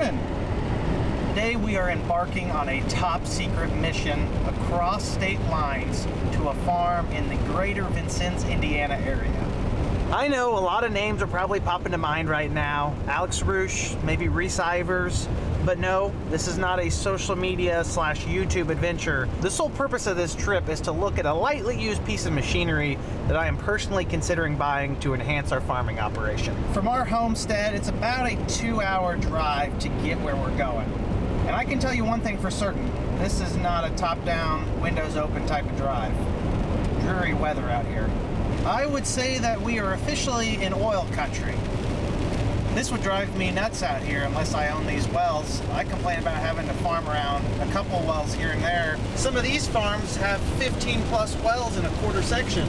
morning. Today we are embarking on a top secret mission across state lines to a farm in the greater Vincennes, Indiana area. I know a lot of names are probably popping to mind right now. Alex Roosh, maybe Reese Ivers, but no, this is not a social media / YouTube adventure. The sole purpose of this trip is to look at a lightly used piece of machinery that I am personally considering buying to enhance our farming operation. From our homestead, it's about a 2-hour drive to get where we're going. And I can tell you one thing for certain, this is not a top-down, windows open type of drive. Dreary weather out here. I would say that we are officially in oil country. This would drive me nuts out here unless I own these wells. I complain about having to farm around a couple wells here and there. Some of these farms have 15+ wells in a quarter section.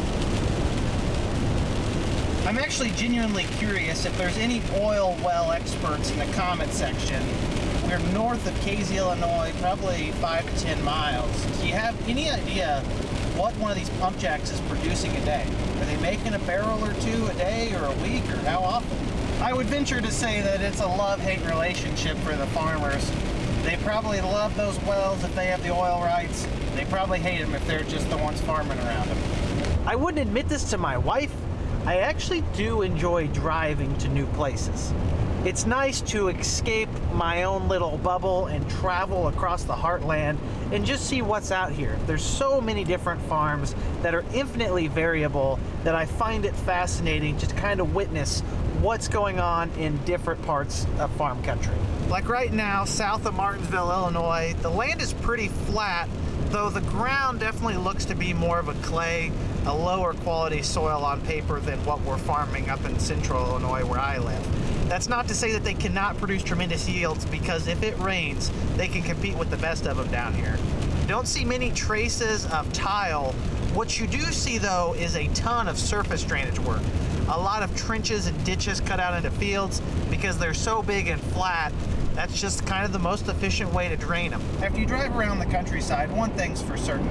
I'm actually genuinely curious if there's any oil well experts in the comment section. We're north of Casey, Illinois, probably 5 to 10 miles. Do you have any idea what one of these pump jacks is producing a day? Are they making a barrel or two a day or a week, or how often? I would venture to say that it's a love-hate relationship for the farmers. They probably love those wells if they have the oil rights. They probably hate them if they're just the ones farming around them. I wouldn't admit this to my wife. I actually do enjoy driving to new places. It's nice to escape my own little bubble and travel across the heartland and just see what's out here. There's so many different farms that are infinitely variable that I find it fascinating to kind of witness what's going on in different parts of farm country. Like right now, south of Martinsville, Illinois, the land is pretty flat, though the ground definitely looks to be more of a clay, a lower quality soil on paper than what we're farming up in central Illinois where I live. That's not to say that they cannot produce tremendous yields, because if it rains, they can compete with the best of them down here. Don't see many traces of tile. What you do see though is a ton of surface drainage work. A lot of trenches and ditches cut out into fields because they're so big and flat. That's just kind of the most efficient way to drain them. After you drive around the countryside, one thing's for certain.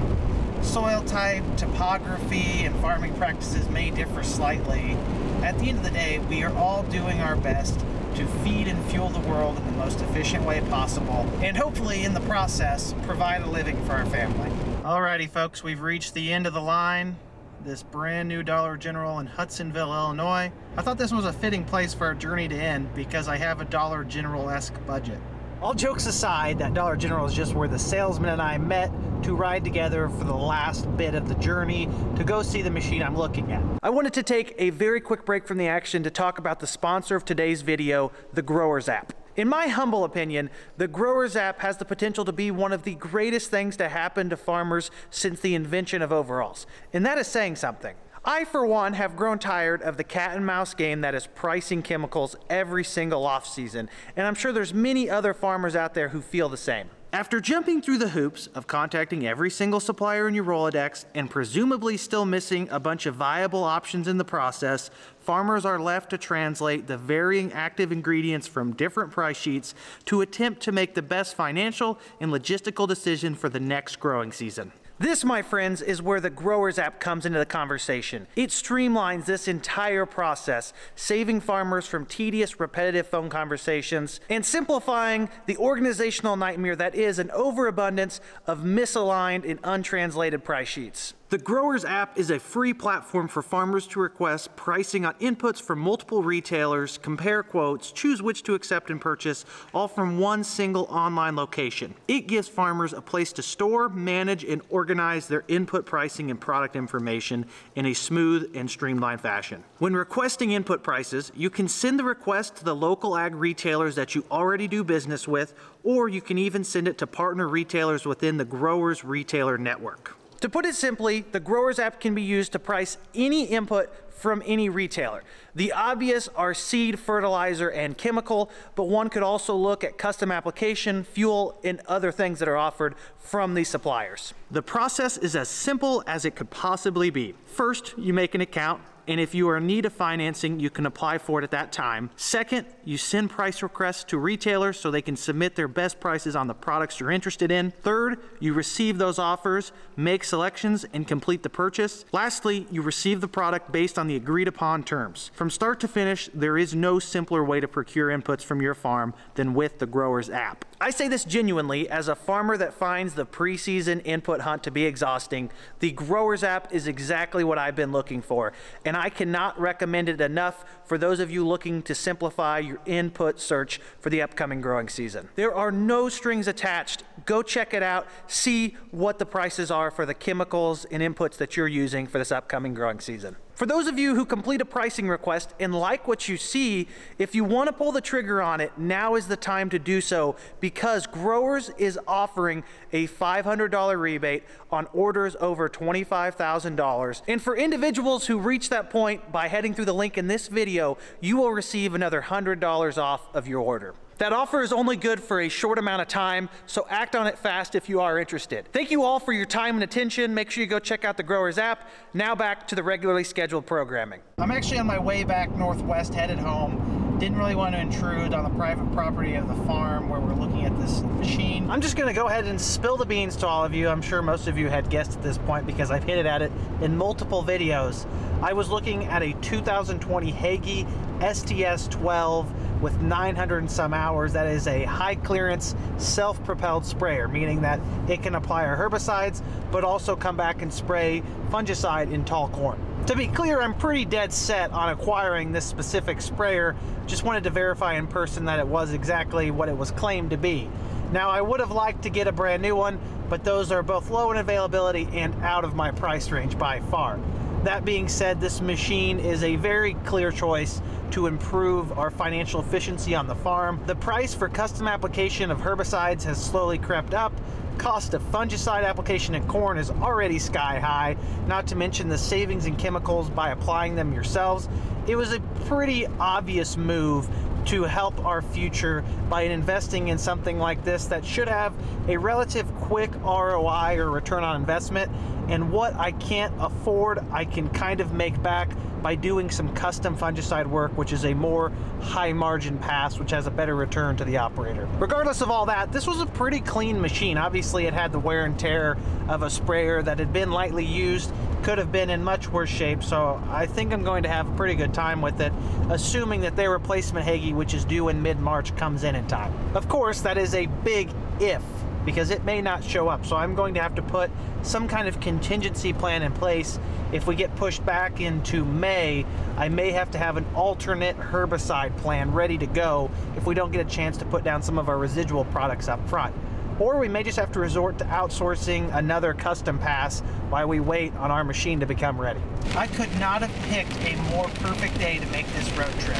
Soil type, topography, and farming practices may differ slightly. At the end of the day, we are all doing our best to feed and fuel the world in the most efficient way possible, and hopefully in the process, provide a living for our family. Alrighty folks, we've reached the end of the line. This brand new Dollar General in Hudsonville, Illinois. I thought this was a fitting place for our journey to end because I have a Dollar General-esque budget. All jokes aside, that Dollar General is just where the salesman and I met to ride together for the last bit of the journey to go see the machine I'm looking at. I wanted to take a very quick break from the action to talk about the sponsor of today's video, the Growers app. In my humble opinion, the Growers app has the potential to be one of the greatest things to happen to farmers since the invention of overalls. And that is saying something. I, for one, have grown tired of the cat and mouse game that is pricing chemicals every single off season, and I'm sure there's many other farmers out there who feel the same. After jumping through the hoops of contacting every single supplier in your Rolodex and presumably still missing a bunch of viable options in the process, farmers are left to translate the varying active ingredients from different price sheets to attempt to make the best financial and logistical decision for the next growing season. This, my friends, is where the Growers app comes into the conversation. It streamlines this entire process, saving farmers from tedious, repetitive phone conversations and simplifying the organizational nightmare that is an overabundance of misaligned and untranslated price sheets. The Growers app is a free platform for farmers to request pricing on inputs from multiple retailers, compare quotes, choose which to accept and purchase, all from one single online location. It gives farmers a place to store, manage, and organize their input pricing and product information in a smooth and streamlined fashion. When requesting input prices, you can send the request to the local ag retailers that you already do business with, or you can even send it to partner retailers within the Growers retailer network. To put it simply, the Growers app can be used to price any input from any retailer. The obvious are seed, fertilizer, and chemical, but one could also look at custom application, fuel, and other things that are offered from these suppliers. The process is as simple as it could possibly be. First, you make an account, and if you are in need of financing, you can apply for it at that time. Second, you send price requests to retailers so they can submit their best prices on the products you're interested in. Third, you receive those offers, make selections, and complete the purchase. Lastly, you receive the product based on the agreed upon terms. From start to finish, there is no simpler way to procure inputs from your farm than with the Growers app. I say this genuinely as a farmer that finds the preseason input hunt to be exhausting. The Growers app is exactly what I've been looking for, and I cannot recommend it enough for those of you looking to simplify your input search for the upcoming growing season. There are no strings attached. Go check it out, see what the prices are for the chemicals and inputs that you're using for this upcoming growing season. For those of you who complete a pricing request and like what you see, if you want to pull the trigger on it, now is the time to do so, because Growers is offering a $500 rebate on orders over $25,000. And for individuals who reach that point by heading through the link in this video, you will receive another $100 off of your order. That offer is only good for a short amount of time, so act on it fast if you are interested. Thank you all for your time and attention. Make sure you go check out the Growers app. Now back to the regularly scheduled programming. I'm actually on my way back northwest, headed home. Didn't really want to intrude on the private property of the farm where we're looking at this machine. I'm just going to go ahead and spill the beans to all of you. I'm sure most of you had guessed at this point because I've hinted at it in multiple videos. I was looking at a 2020 Hagie STS-12 with 900 and some hours. That is a high clearance self-propelled sprayer, meaning that it can apply our herbicides, but also come back and spray fungicide in tall corn. To be clear, I'm pretty dead set on acquiring this specific sprayer. Just wanted to verify in person that it was exactly what it was claimed to be. Now, I would have liked to get a brand new one, but those are both low in availability and out of my price range by far. That being said, this machine is a very clear choice to improve our financial efficiency on the farm. The price for custom application of herbicides has slowly crept up. Cost of fungicide application in corn is already sky high, not to mention the savings in chemicals by applying them yourselves. It was a pretty obvious move to help our future by investing in something like this that should have a relative quick ROI or return on investment. And what I can't afford, I can kind of make back by doing some custom fungicide work, which is a more high margin pass, which has a better return to the operator. Regardless of all that, this was a pretty clean machine. Obviously it had the wear and tear of a sprayer that had been lightly used, could have been in much worse shape, so I think I'm going to have a pretty good time with it, assuming that their replacement Hagie, which is due in mid-March, comes in time. Of course, that is a big if, because it may not show up, so I'm going to have to put some kind of contingency plan in place. If we get pushed back into May, I may have to have an alternate herbicide plan ready to go if we don't get a chance to put down some of our residual products up front. Or we may just have to resort to outsourcing another custom pass while we wait on our machine to become ready. I could not have picked a more perfect day to make this road trip.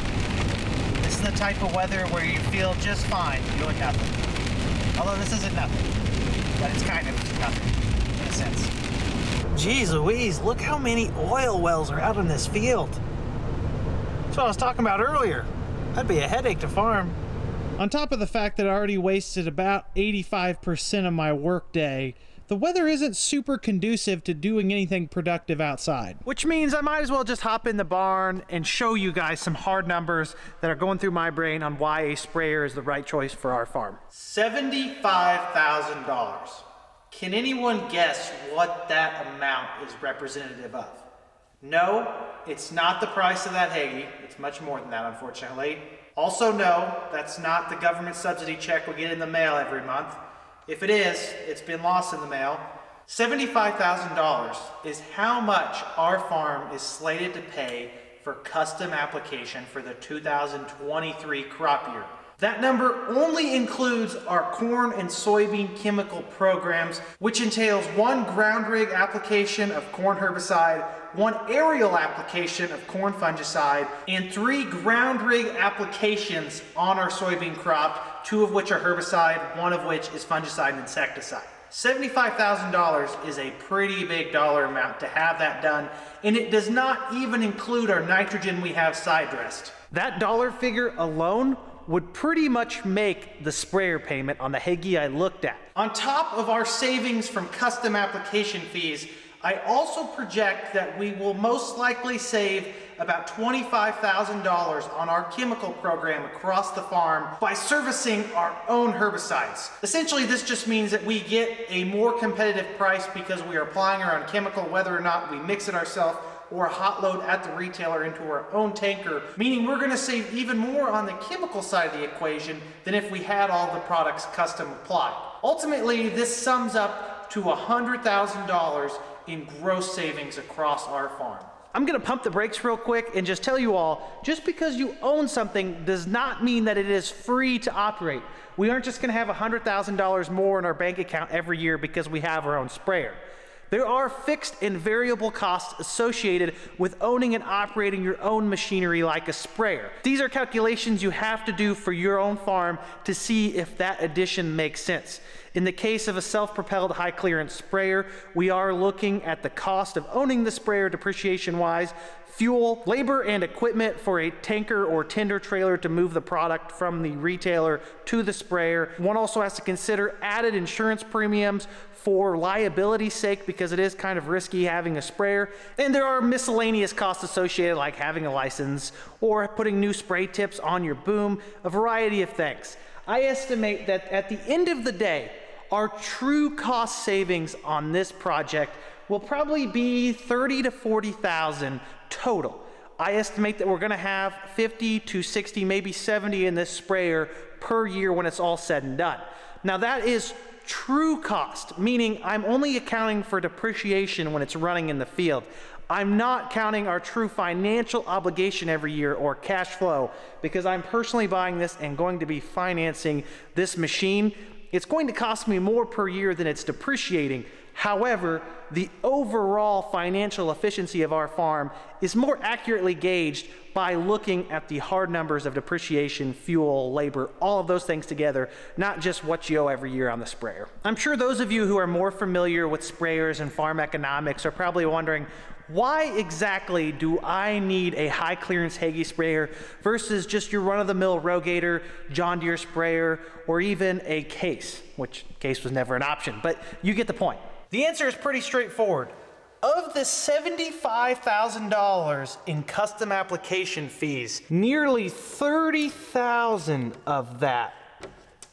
This is the type of weather where you feel just fine doing nothing. Although this isn't nothing, but it's kind of nothing, in a sense. Jeez Louise, look how many oil wells are out in this field. That's what I was talking about earlier. That'd be a headache to farm. On top of the fact that I already wasted about 85% of my workday, the weather isn't super conducive to doing anything productive outside. Which means I might as well just hop in the barn and show you guys some hard numbers that are going through my brain on why a sprayer is the right choice for our farm. $75,000. Can anyone guess what that amount is representative of? No, it's not the price of that Hagie. It's much more than that, unfortunately. Also, no, that's not the government subsidy check we get in the mail every month. If it is, it's been lost in the mail. $75,000 is how much our farm is slated to pay for custom application for the 2023 crop year. That number only includes our corn and soybean chemical programs, which entails 1 ground rig application of corn herbicide, 1 aerial application of corn fungicide, and 3 ground rig applications on our soybean crop, 2 of which are herbicide, 1 of which is fungicide and insecticide. $75,000 is a pretty big dollar amount to have that done, and it does not even include our nitrogen we have side dressed. That dollar figure alone would pretty much make the sprayer payment on the Hagie I looked at. On top of our savings from custom application fees, I also project that we will most likely save about $25,000 on our chemical program across the farm by servicing our own herbicides. Essentially, this just means that we get a more competitive price because we are applying our own chemical, whether or not we mix it ourselves or hot load at the retailer into our own tanker, meaning we're gonna save even more on the chemical side of the equation than if we had all the products custom applied. Ultimately, this sums up to $100,000 in gross savings across our farm. I'm gonna pump the brakes real quick and just tell you all, just because you own something does not mean that it is free to operate. We aren't just gonna have $100,000 more in our bank account every year because we have our own sprayer. There are fixed and variable costs associated with owning and operating your own machinery like a sprayer. These are calculations you have to do for your own farm to see if that addition makes sense. In the case of a self-propelled high clearance sprayer, we are looking at the cost of owning the sprayer depreciation-wise, fuel, labor, and equipment for a tanker or tender trailer to move the product from the retailer to the sprayer. One also has to consider added insurance premiums for liability's sake because it is kind of risky having a sprayer. And there are miscellaneous costs associated like having a license or putting new spray tips on your boom, a variety of things. I estimate that at the end of the day, our true cost savings on this project will probably be $30,000 to $40,000 total. I estimate that we're gonna have 50 to 60, maybe 70 in this sprayer per year when it's all said and done. Now that is true cost, meaning I'm only accounting for depreciation when it's running in the field. I'm not counting our true financial obligation every year or cash flow because I'm personally buying this and going to be financing this machine. It's going to cost me more per year than it's depreciating. However, the overall financial efficiency of our farm is more accurately gauged by looking at the hard numbers of depreciation, fuel, labor, all of those things together, not just what you owe every year on the sprayer. I'm sure those of you who are more familiar with sprayers and farm economics are probably wondering, why exactly do I need a high clearance Hagie sprayer versus just your run-of-the-mill Rogator, John Deere sprayer, or even a Case, which Case was never an option, but you get the point. The answer is pretty straightforward. Of the $75,000 in custom application fees, nearly $30,000 of that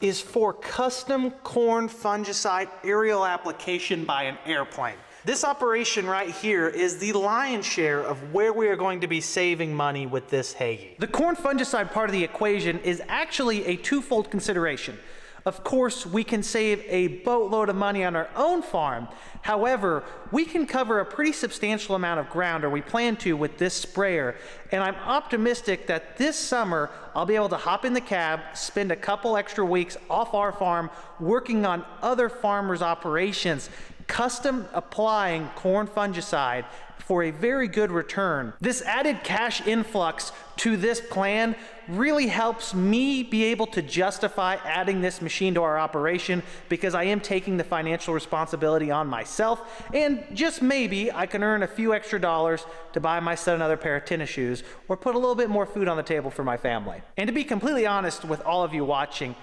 is for custom corn fungicide aerial application by an airplane. This operation right here is the lion's share of where we are going to be saving money with this Hagie. The corn fungicide part of the equation is actually a twofold consideration. Of course, we can save a boatload of money on our own farm. However, we can cover a pretty substantial amount of ground, or we plan to, with this sprayer. And I'm optimistic that this summer, I'll be able to hop in the cab, spend a couple extra weeks off our farm, working on other farmers' operations, custom applying corn fungicide for a very good return. This added cash influx to this plan really helps me be able to justify adding this machine to our operation because I am taking the financial responsibility on myself, and just maybe I can earn a few extra dollars to buy my son another pair of tennis shoes or put a little bit more food on the table for my family. And to be completely honest with all of you watching,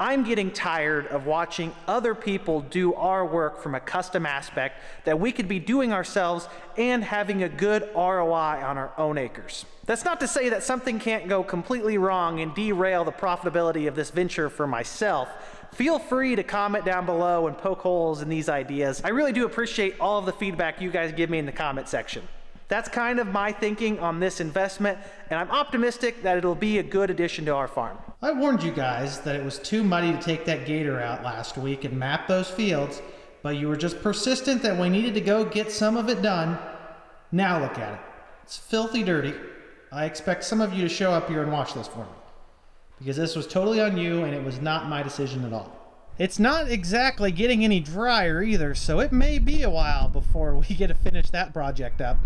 I'm getting tired of watching other people do our work from a custom aspect that we could be doing ourselves and having a good ROI on our own acres. That's not to say that something can't go completely wrong and derail the profitability of this venture for myself. Feel free to comment down below and poke holes in these ideas. I really do appreciate all of the feedback you guys give me in the comment section. That's kind of my thinking on this investment, and I'm optimistic that it'll be a good addition to our farm. I warned you guys that it was too muddy to take that gator out last week and map those fields, but you were just persistent that we needed to go get some of it done. Now look at it. It's filthy dirty. I expect some of you to show up here and watch this for me, because this was totally on you and it was not my decision at all. It's not exactly getting any drier either, so it may be a while before we get to finish that project up.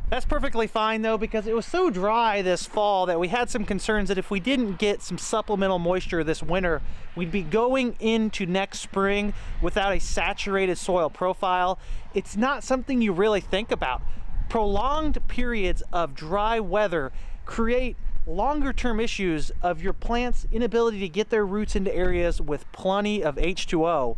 That's perfectly fine though, because it was so dry this fall that we had some concerns that if we didn't get some supplemental moisture this winter, we'd be going into next spring without a saturated soil profile. It's not something you really think about. Prolonged periods of dry weather create longer term issues of your plant's inability to get their roots into areas with plenty of H2O.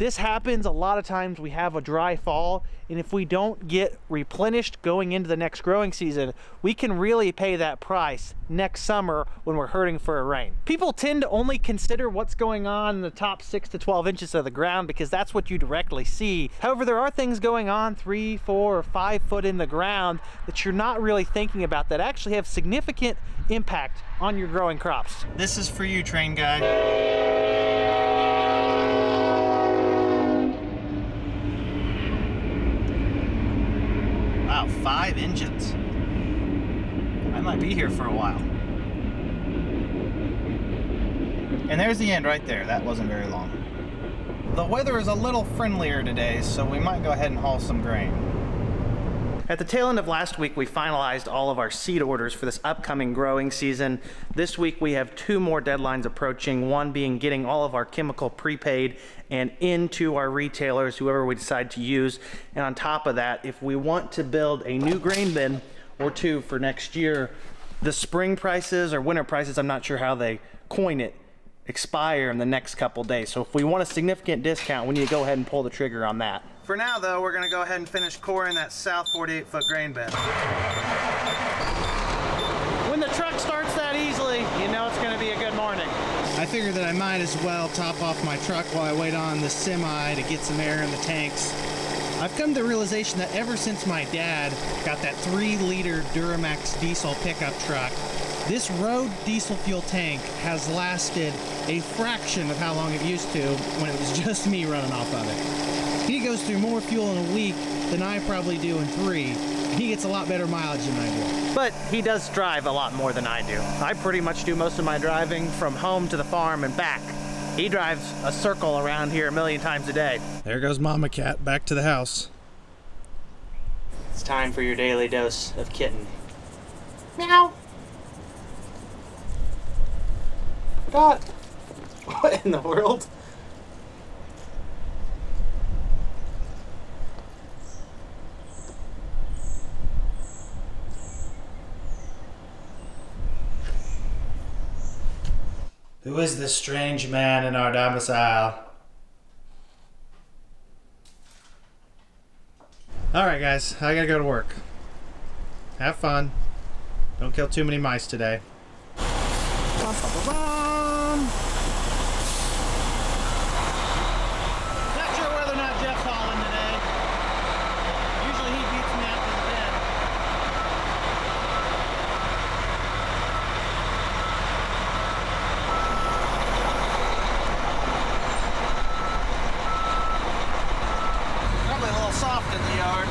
This happens a lot of times. We have a dry fall, and if we don't get replenished going into the next growing season, we can really pay that price next summer when we're hurting for a rain. People tend to only consider what's going on in the top 6 to 12 inches of the ground because that's what you directly see. However, there are things going on 3, 4, or 5 foot in the ground that you're not really thinking about that actually have significant impact on your growing crops. This is for you, train guy. Wow, 5 engines. I might be here for a while. And there's the end right there. That wasn't very long. The weather is a little friendlier today, so we might go ahead and haul some grain. At the tail end of last week, we finalized all of our seed orders for this upcoming growing season. This week, we have 2 more deadlines approaching, one being getting all of our chemical prepaid and into our retailers, whoever we decide to use. And on top of that, if we want to build a new grain bin or 2 for next year, the spring prices or winter prices, I'm not sure how they coin it, expire in the next couple days. So if we want a significant discount, we need to go ahead and pull the trigger on that. For now though, we're gonna go ahead and finish coring that south 48-foot grain bed. When the truck starts that easily, you know it's gonna be a good morning. I figured that I might as well top off my truck while I wait on the semi to get some air in the tanks. I've come to the realization that ever since my dad got that 3-liter Duramax diesel pickup truck, this road diesel fuel tank has lasted a fraction of how long it used to when it was just me running off of it. He goes through more fuel in a week than I probably do in 3. He gets a lot better mileage than I do. But he does drive a lot more than I do. I pretty much do most of my driving from home to the farm and back. He drives a circle around here 1,000,000 times a day. There goes Mama Cat back to the house. It's time for your daily dose of kitten. Meow. God. What in the world? Who is this strange man in our domicile? Alright guys, I gotta go to work. Have fun. Don't kill too many mice today. Bum, bum, bum, bum. Not sure whether or not Jeff's hauling today. Usually he beats me out to the bed. Probably a little soft in the yard.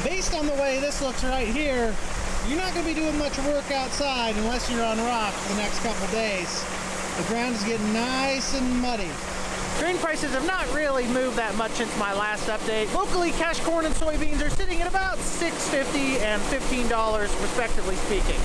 Based on the way this looks right here, you're not going to be doing much work outside unless you're on rock for the next couple days. The ground is getting nice and muddy. Grain prices have not really moved that much since my last update. Locally, cash corn and soybeans are sitting at about $6.50 and $15 respectively speaking.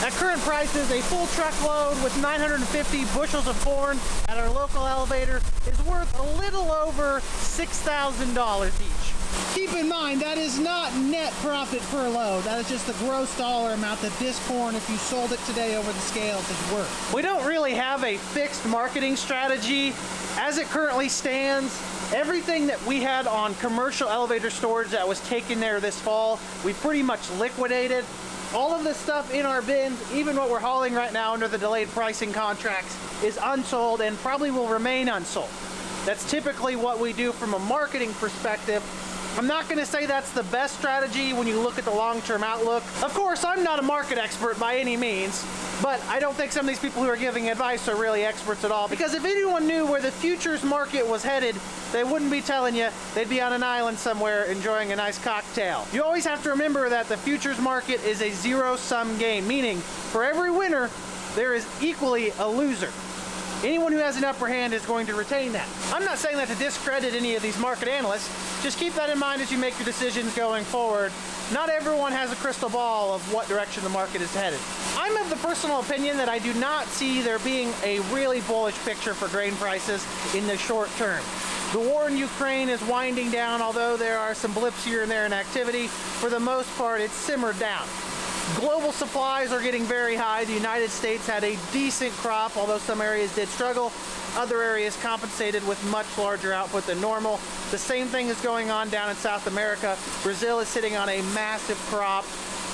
At current prices, a full truckload with 950 bushels of corn at our local elevator is worth a little over $6,000 each. Keep in mind, that is not net profit per load. That is just the gross dollar amount that this corn, if you sold it today over the scales, is worth. We don't really have a fixed marketing strategy. As it currently stands, everything that we had on commercial elevator storage that was taken there this fall, we pretty much liquidated. All of the stuff in our bins, even what we're hauling right now under the delayed pricing contracts, is unsold and probably will remain unsold. That's typically what we do from a marketing perspective. I'm not going to say that's the best strategy when you look at the long-term outlook. Of course, I'm not a market expert by any means, but I don't think some of these people who are giving advice are really experts at all, because if anyone knew where the futures market was headed, they wouldn't be telling you. They'd be on an island somewhere enjoying a nice cocktail. You always have to remember that the futures market is a zero-sum game, meaning for every winner, there is equally a loser. Anyone who has an upper hand is going to retain that. I'm not saying that to discredit any of these market analysts. Just keep that in mind as you make your decisions going forward. Not everyone has a crystal ball of what direction the market is headed. I'm of the personal opinion that I do not see there being a really bullish picture for grain prices in the short term. The war in Ukraine is winding down, although there are some blips here and there in activity. For the most part, it's simmered down. Global supplies are getting very high. The United States had a decent crop, although some areas did struggle. Other areas compensated with much larger output than normal. The same thing is going on down in South America. Brazil is sitting on a massive crop.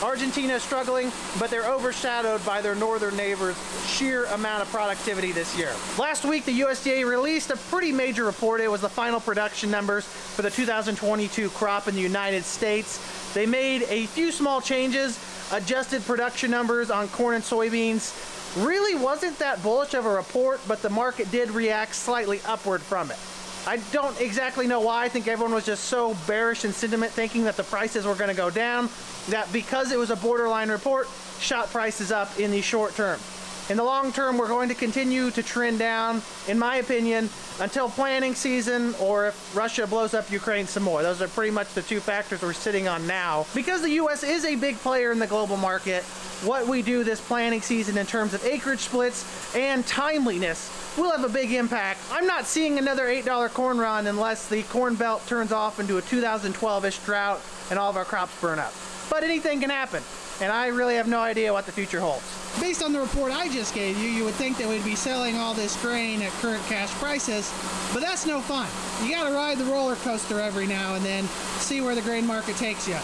Argentina is struggling, but they're overshadowed by their northern neighbors' sheer amount of productivity this year. Last week, the USDA released a pretty major report. It was the final production numbers for the 2022 crop in the United States. They made a few small changes, adjusted production numbers on corn and soybeans. Really wasn't that bullish of a report, but the market did react slightly upward from it. I don't exactly know why. I think everyone was just so bearish in sentiment, thinking that the prices were going to go down, that because it was a borderline report, shot prices up in the short term. In the long term, we're going to continue to trend down, in my opinion, until planting season, or if Russia blows up Ukraine some more. Those are pretty much the two factors we're sitting on now. Because the U.S. is a big player in the global market, what we do this planting season in terms of acreage splits and timeliness will have a big impact. I'm not seeing another $8 corn run unless the corn belt turns off into a 2012-ish drought and all of our crops burn up. But anything can happen, and I really have no idea what the future holds. Based on the report I just gave you, you would think that we'd be selling all this grain at current cash prices, but that's no fun. You gotta ride the roller coaster every now and then, see where the grain market takes you.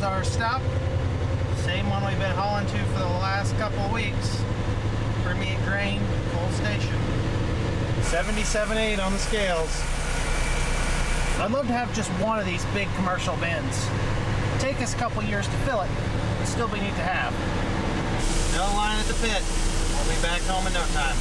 Our stop, same one we've been hauling to for the last couple of weeks. Premium grain, full station. 77.8 on the scales. I'd love to have just one of these big commercial bins. It'd take us a couple years to fill it, but still be neat to have. No line at the pit. We'll be back home in no time.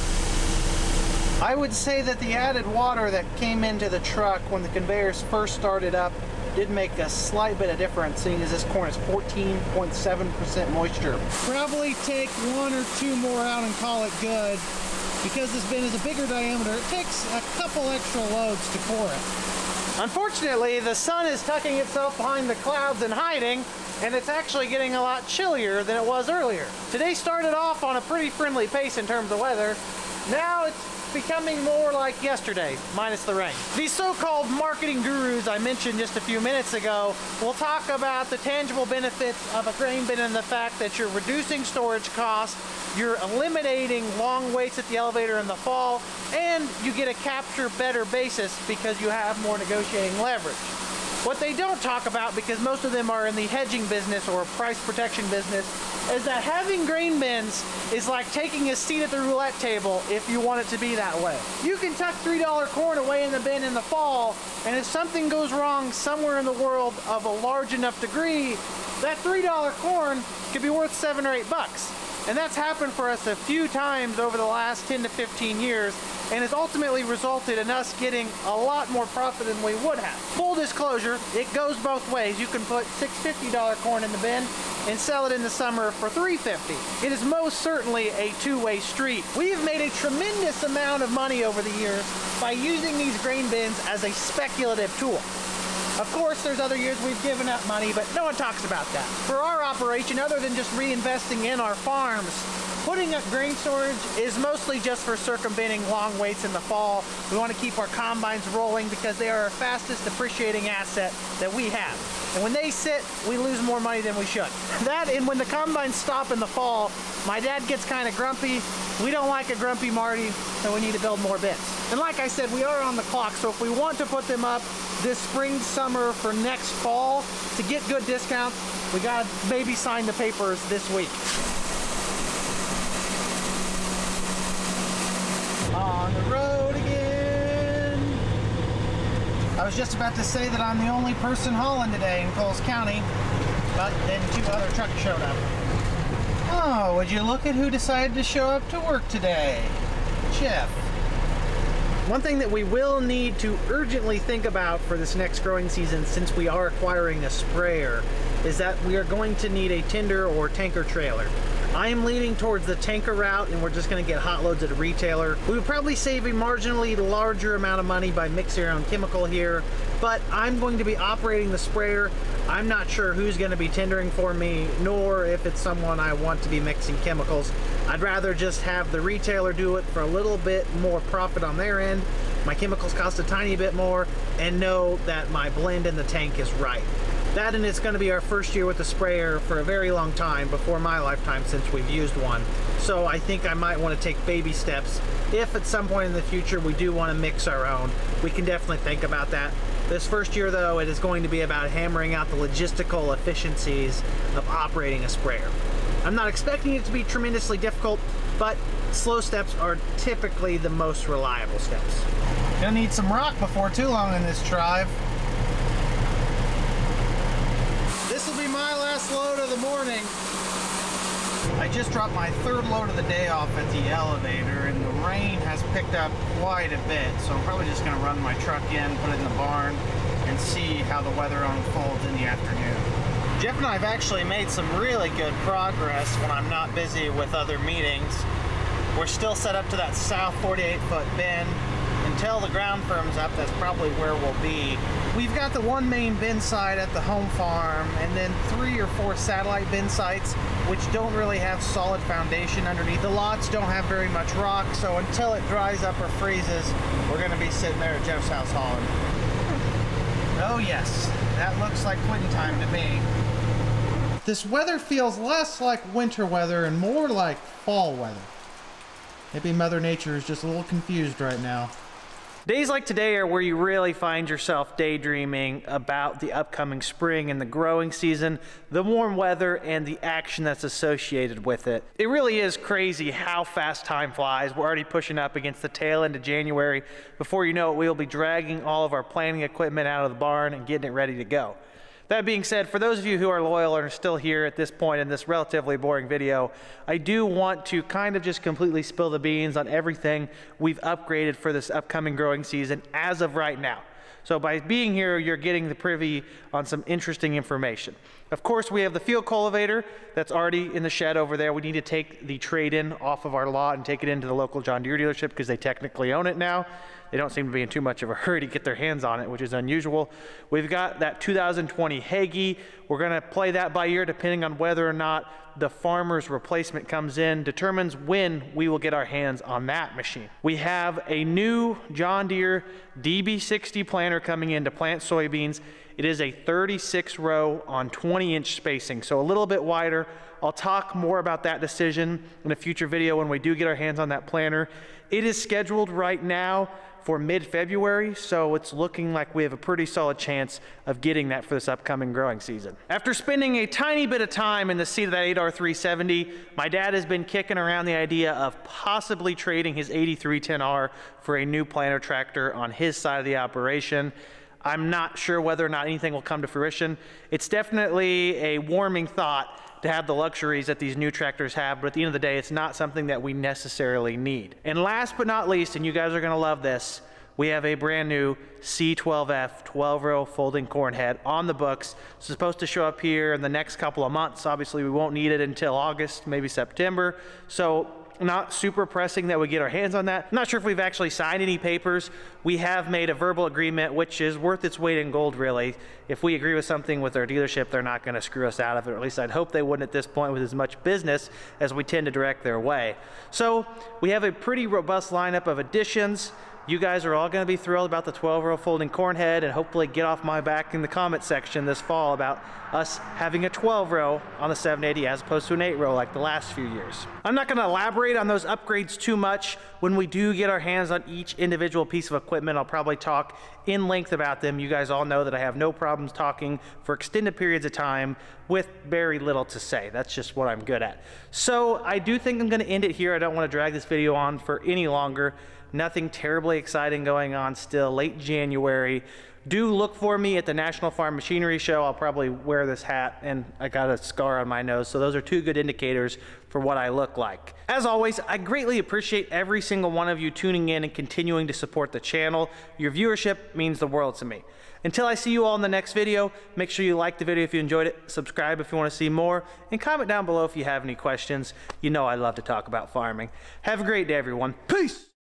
I would say that the added water that came into the truck when the conveyors first started up did make a slight bit of difference, seeing as this corn is 14.7% moisture. Probably take one or two more out and call it good. Because this bin is a bigger diameter, it takes a couple extra loads to pour it. Unfortunately, the sun is tucking itself behind the clouds and hiding, and it's actually getting a lot chillier than it was earlier. Today started off on a pretty friendly pace in terms of weather. Now it's becoming more like yesterday, minus the rain. These so-called marketing gurus I mentioned just a few minutes ago will talk about the tangible benefits of a grain bin and the fact that you're reducing storage costs, you're eliminating long waits at the elevator in the fall, and you get a capture better basis because you have more negotiating leverage. What they don't talk about, because most of them are in the hedging business or price protection business, is that having grain bins is like taking a seat at the roulette table if you want it to be that way. You can tuck $3 corn away in the bin in the fall, and if something goes wrong somewhere in the world of a large enough degree, that $3 corn could be worth $7 or $8. And that's happened for us a few times over the last 10 to 15 years, and has ultimately resulted in us getting a lot more profit than we would have. Full disclosure, it goes both ways. You can put $6.50 corn in the bin, and sell it in the summer for $350. It is most certainly a two-way street. We have made a tremendous amount of money over the years by using these grain bins as a speculative tool. Of course, there's other years we've given up money, but no one talks about that. For our operation, other than just reinvesting in our farms, putting up grain storage is mostly just for circumventing long waits in the fall. We want to keep our combines rolling because they are our fastest appreciating asset that we have. And when they sit, we lose more money than we should. That, and when the combines stop in the fall, my dad gets kind of grumpy. We don't like a grumpy Marty, so we need to build more bins. And like I said, we are on the clock, so if we want to put them up this spring, summer, for next fall to get good discounts, we gotta maybe sign the papers this week. On the road again. I was just about to say that I'm the only person hauling today in Coles County, but then two other trucks showed up. Oh, would you look at who decided to show up to work today? Jeff. One thing that we will need to urgently think about for this next growing season, since we are acquiring a sprayer, is that we are going to need a Tinder or tanker trailer. I am leaning towards the tanker route, and we're just going to get hot loads at a retailer. We would probably save a marginally larger amount of money by mixing our own chemical here, but I'm going to be operating the sprayer. I'm not sure who's going to be tendering for me, nor if it's someone I want to be mixing chemicals. I'd rather just have the retailer do it for a little bit more profit on their end. My chemicals cost a tiny bit more, and know that my blend in the tank is right. That, and it's going to be our first year with the sprayer for a very long time, before my lifetime since we've used one. So I think I might want to take baby steps. If at some point in the future we do want to mix our own, we can definitely think about that. This first year though, it is going to be about hammering out the logistical efficiencies of operating a sprayer. I'm not expecting it to be tremendously difficult, but slow steps are typically the most reliable steps. Gonna need some rock before too long in this drive. This will be my last load of the morning. I just dropped my third load of the day off at the elevator, and the rain has picked up quite a bit, so I'm probably just going to run my truck in, put it in the barn, and see how the weather unfolds in the afternoon. Jeff and I have actually made some really good progress when I'm not busy with other meetings. We're still set up to that south 48-foot bin. Until the ground firms up, that's probably where we'll be. We've got the one main bin site at the home farm, and then 3 or 4 satellite bin sites, which don't really have solid foundation underneath. The lots don't have very much rock, so until it dries up or freezes, we're gonna be sitting there at Jeff's house hauling. Oh yes, that looks like quitting time to me. This weather feels less like winter weather and more like fall weather. Maybe Mother Nature is just a little confused right now. Days like today are where you really find yourself daydreaming about the upcoming spring and the growing season, the warm weather, and the action that's associated with it. It really is crazy how fast time flies. We're already pushing up against the tail end of January. Before you know it, we'll be dragging all of our planting equipment out of the barn and getting it ready to go. That being said, for those of you who are loyal and are still here at this point in this relatively boring video, I do want to kind of just completely spill the beans on everything we've upgraded for this upcoming growing season as of right now. So by being here, you're getting the privy on some interesting information. Of course, we have the field cultivator that's already in the shed over there. We need to take the trade-in off of our lot and take it into the local John Deere dealership because they technically own it now. They don't seem to be in too much of a hurry to get their hands on it, which is unusual. We've got that 2020 Hagee. We're gonna play that by ear depending on whether or not the farmer's replacement comes in, determines when we will get our hands on that machine. We have a new John Deere DB60 planter coming in to plant soybeans. It is a 36 row on 20-inch spacing, so a little bit wider. I'll talk more about that decision in a future video when we do get our hands on that planter. It is scheduled right now for mid-February, so it's looking like we have a pretty solid chance of getting that for this upcoming growing season. After spending a tiny bit of time in the seat of that 8R370, my dad has been kicking around the idea of possibly trading his 8310R for a new planter tractor on his side of the operation. I'm not sure whether or not anything will come to fruition. It's definitely a warming thought to have the luxuries that these new tractors have, but at the end of the day, it's not something that we necessarily need. And last but not least, and you guys are gonna love this, we have a brand new C12F 12-row folding corn head on the books. It's supposed to show up here in the next couple of months. Obviously, we won't need it until August, maybe September. So not super pressing that we get our hands on that. Not sure if we've actually signed any papers. We have made a verbal agreement, which is worth its weight in gold, really. If we agree with something with our dealership, they're not gonna screw us out of it, or at least I'd hope they wouldn't at this point with as much business as we tend to direct their way. So we have a pretty robust lineup of additions. You guys are all gonna be thrilled about the 12-row folding corn head, and hopefully get off my back in the comment section this fall about us having a 12-row on the 780 as opposed to an 8-row like the last few years. I'm not gonna elaborate on those upgrades too much. When we do get our hands on each individual piece of equipment, I'll probably talk in length about them. You guys all know that I have no problems talking for extended periods of time with very little to say. That's just what I'm good at. So I do think I'm gonna end it here. I don't wanna drag this video on for any longer. Nothing terribly exciting going on still, late January. Do look for me at the National Farm Machinery Show. I'll probably wear this hat, and I got a scar on my nose, so those are two good indicators for what I look like. As always, I greatly appreciate every single one of you tuning in and continuing to support the channel. Your viewership means the world to me. Until I see you all in the next video, make sure you like the video if you enjoyed it, subscribe if you want to see more, and comment down below if you have any questions. You know I love to talk about farming. Have a great day, everyone. Peace!